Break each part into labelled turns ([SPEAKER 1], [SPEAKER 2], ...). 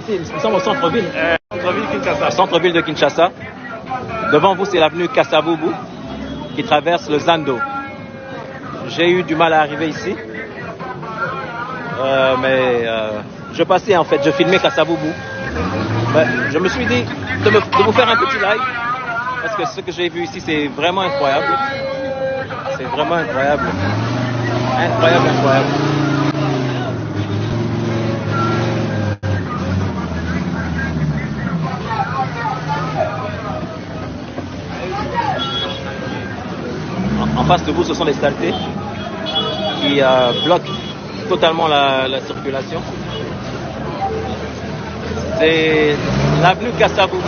[SPEAKER 1] ici? Nous sommes au centre-ville.
[SPEAKER 2] Centre-ville Kinshasa.
[SPEAKER 1] Centre-ville de Kinshasa. Devant vous, c'est l'avenue Kasavubu qui traverse le Zando. J'ai eu du mal à arriver ici. Je passais en fait, je filmais Kasavubu. Je me suis dit de vous faire un petit live parce que ce que j'ai vu ici, c'est vraiment incroyable. C'est vraiment incroyable. Incroyable, incroyable. En face de vous, ce sont les saletés qui bloquent totalement la circulation. C'est l'avenue Kasavubu.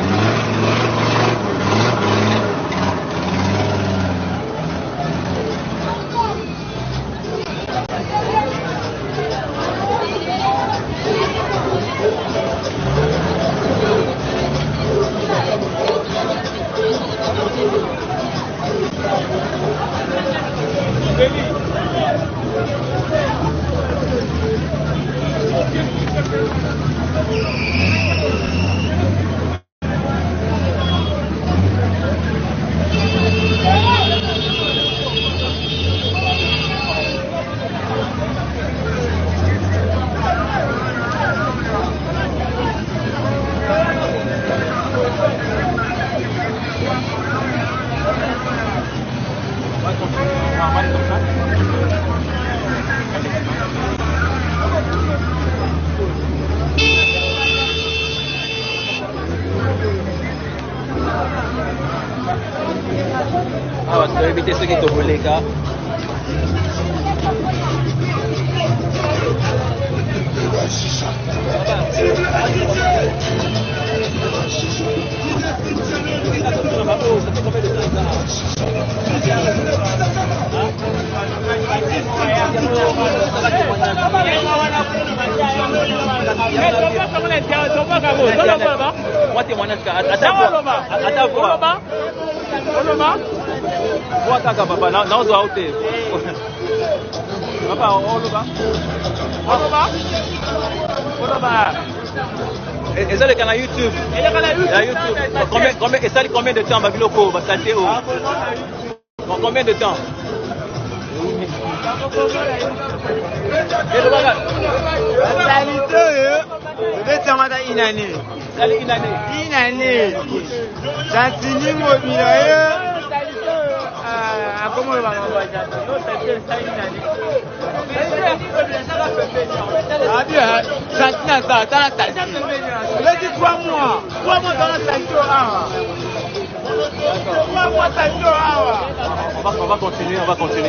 [SPEAKER 1] Ah, c'est éviter ceux qui te volent les gars. Et ça, le canal YouTube. Et ça, combien de temps va Biloko va salter au... Combien de temps?
[SPEAKER 3] Une année.
[SPEAKER 1] On va continuer.